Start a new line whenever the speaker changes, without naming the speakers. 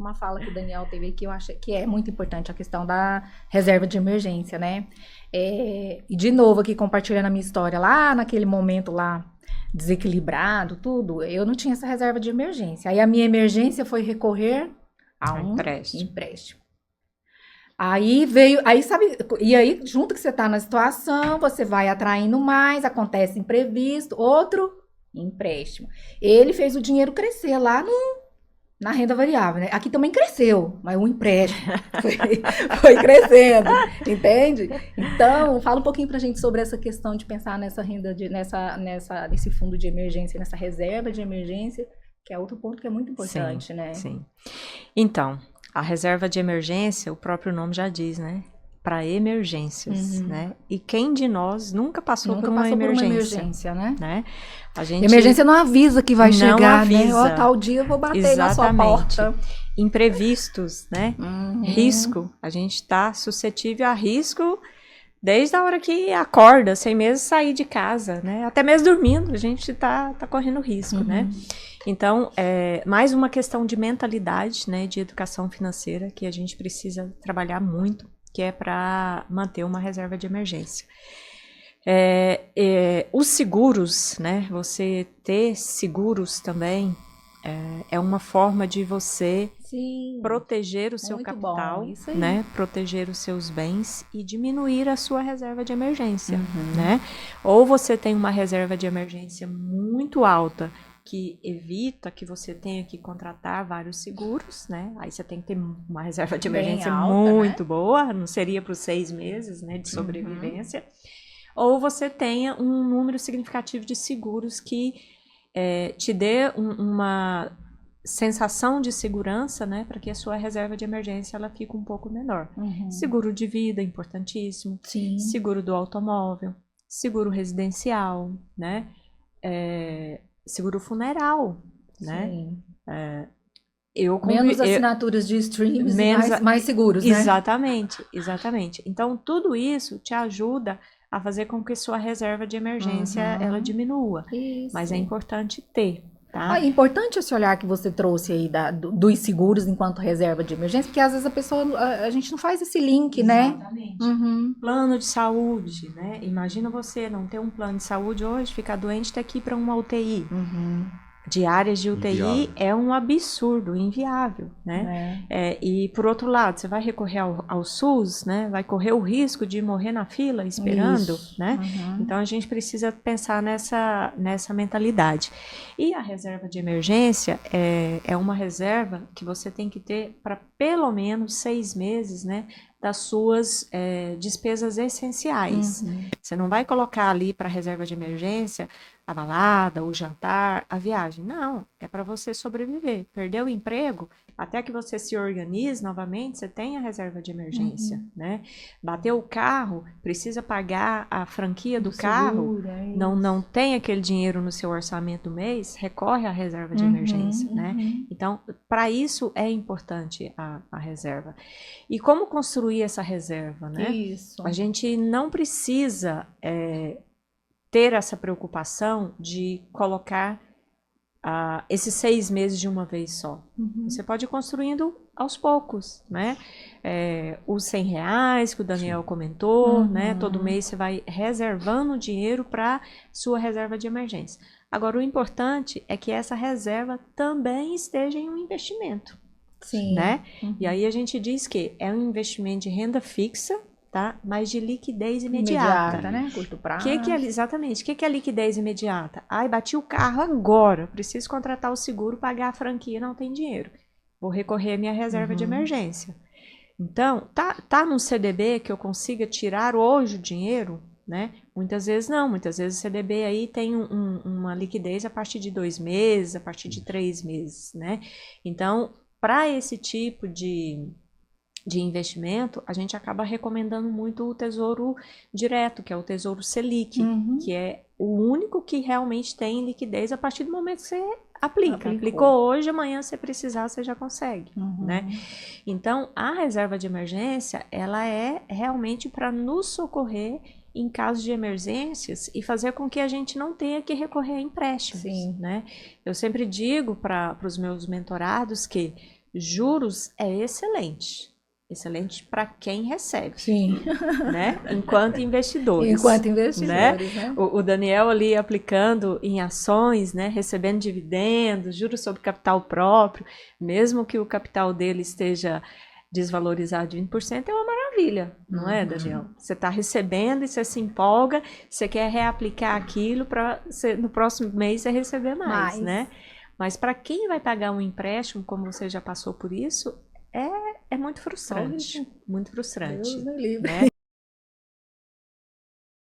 Uma fala que o Daniel teve aqui, eu acho que é muito importante a questão da reserva de emergência, né? E de novo aqui compartilhando a minha história, lá naquele momento lá, desequilibrado, tudo, eu não tinha essa reserva de emergência. Aí a minha emergência foi recorrer a
A
um
empréstimo.
empréstimo. Aí veio, aí sabe, e aí junto que você tá na situação, você vai atraindo mais, acontece imprevisto, outro empréstimo. Ele fez o dinheiro crescer lá na renda variável, né? Aqui também cresceu, mas o empréstimo foi crescendo, entende? Então, fala um pouquinho pra gente sobre essa questão de pensar nessa renda, nesse fundo de emergência, nessa reserva de emergência, que é outro ponto que é muito importante,
Sim,
né?
sim. Então, a reserva de emergência, o próprio nome já diz, né? Para emergências, né? E quem de nós nunca passou por
Nunca
uma
passou por uma
emergência,
emergência, né?
né? A
E
gente
emergência não avisa que vai
não
chegar, né? Ó,
avisa.
tal dia eu vou bater aí na sua
Exatamente.
porta.
Imprevistos, né? Risco. A gente está suscetível a risco desde a hora que acorda, sem mesmo sair de casa, né? Até mesmo dormindo, a gente tá correndo risco, né? Então, é mais uma questão de mentalidade, né? De educação financeira que a gente precisa trabalhar muito, que é para manter uma reserva de emergência. Os seguros, né? Você ter seguros também é uma forma de você
Sim,
proteger o seu
muito
capital,
bom, isso aí.
né? Proteger os seus bens e diminuir a sua reserva de emergência, né? Ou você tem uma reserva de emergência muito alta que evita que você tenha que contratar vários seguros, né? Aí você tem que ter uma reserva de
Bem
emergência
alta,
muito
né?
boa, não seria para os 6 meses, né, de sobrevivência. Ou você tenha um número significativo de seguros que te dê uma sensação de segurança, né, para que a sua reserva de emergência ela fique um pouco menor. Seguro de vida, importantíssimo.
Sim.
Seguro do automóvel, seguro residencial, né, seguro funeral, né.
Sim.
Eu
Menos assinaturas de streams e
menos
mais seguros, né?
exatamente, exatamente. Então tudo isso te ajuda a fazer com que sua reserva de emergência ela diminua, mas é
Isso.
importante ter, tá?
É importante esse olhar que você trouxe aí dos seguros enquanto reserva de emergência, porque às vezes a gente não faz esse link, né?
Exatamente. Plano de saúde, né? Imagina você não ter um plano de saúde hoje, ficar doente, ter que ir para uma UTI. Diárias de UTI
Inviável.
é um absurdo, inviável, né? E por outro lado, você vai recorrer ao SUS, né? Vai correr o risco de morrer na fila esperando,
Isso.
né? Então a gente precisa pensar nessa mentalidade. E a reserva de emergência é uma reserva que você tem que ter para pelo menos 6 meses, né? Das suas despesas essenciais. Você não vai colocar ali para reserva de emergência a balada, o jantar, a viagem. Não, é para você sobreviver. Perdeu o emprego, até que você se organize novamente, você tem a reserva de emergência, né? Bateu o carro, precisa pagar a franquia do carro, não tem aquele dinheiro no seu orçamento do mês, recorre à reserva de emergência, né? Então, para isso é importante a reserva. E como construir essa reserva, né?
Isso.
A gente não precisa ter essa preocupação de colocar esses 6 meses de uma vez só. Você pode ir construindo aos poucos, né? Os R$ 100 que o Daniel comentou, né? Todo mês você vai reservando dinheiro para sua reserva de emergência. Agora, o importante é que essa reserva também esteja em um investimento.
Sim.
Né? E aí a gente diz que é um investimento de renda fixa, tá? Mas de liquidez imediata.
Né? Curto prazo.
Exatamente. O que é liquidez imediata? Ai, bati o carro agora, preciso contratar o seguro, pagar a franquia, não tem dinheiro. Vou recorrer à minha reserva de emergência. Então, tá num CDB que eu consiga tirar hoje o dinheiro, né? Muitas vezes não, muitas vezes o CDB aí tem uma liquidez a partir de 2 meses, a partir de 3 meses, né? Então, para esse tipo de investimento, a gente acaba recomendando muito o Tesouro Direto, que é o Tesouro Selic, que é o único que realmente tem liquidez a partir do momento que você aplicou hoje, amanhã se precisar, você já consegue, né? Então, a reserva de emergência, ela é realmente para nos socorrer em caso de emergências e fazer com que a gente não tenha que recorrer a empréstimos, né? Eu sempre digo para os meus mentorados que juros é excelente. Excelente para quem recebe,
Sim.
né? Enquanto investidores.
Enquanto investidores, né?
O Daniel ali aplicando em ações, né? Recebendo dividendos, juros sobre capital próprio, mesmo que o capital dele esteja desvalorizado de 20%, é uma maravilha, não é, Daniel? Você está recebendo e você se empolga, você quer reaplicar aquilo para no próximo mês você receber mais, né? Mas para quem vai pagar um empréstimo, como você já passou por isso, é muito frustrante. Muito frustrante.
Deus me livre.
Né?